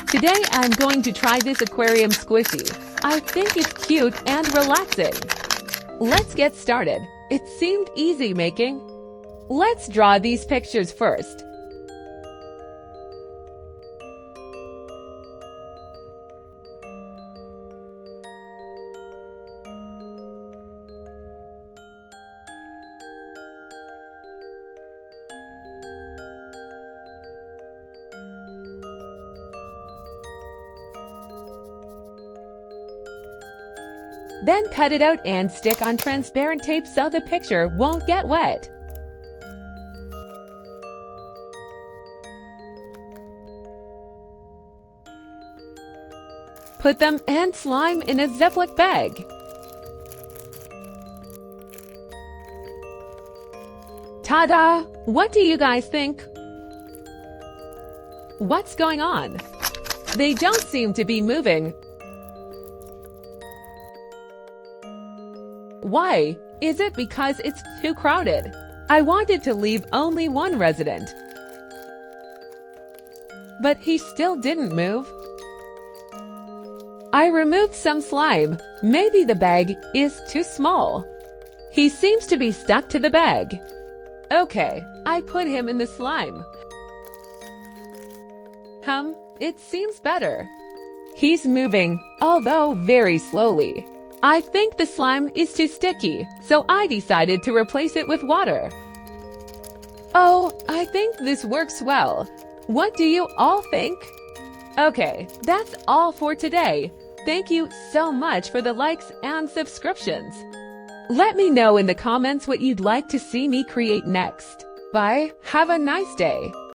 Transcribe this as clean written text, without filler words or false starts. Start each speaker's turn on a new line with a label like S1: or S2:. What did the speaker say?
S1: Today I'm going to try this aquarium squishy. I think it's cute and relaxing. Let's get started. It seemed easy making. Let's draw these pictures first. Then cut it out and stick on transparent tape so the picture won't get wet. Put them and slime in a Ziploc bag. Ta-da! What do you guys think? What's going on? They don't seem to be moving. Why? Is it because it's too crowded? I wanted to leave only one resident. But he still didn't move. I removed some slime. Maybe the bag is too small. He seems to be stuck to the bag. Okay, I put him in the slime. It seems better. He's moving, although very slowly. I think the slime is too sticky, so I decided to replace it with water. Oh, I think this works well. What do you all think? Okay, that's all for today. Thank you so much for the likes and subscriptions. Let me know in the comments what you'd like to see me create next. Bye, have a nice day.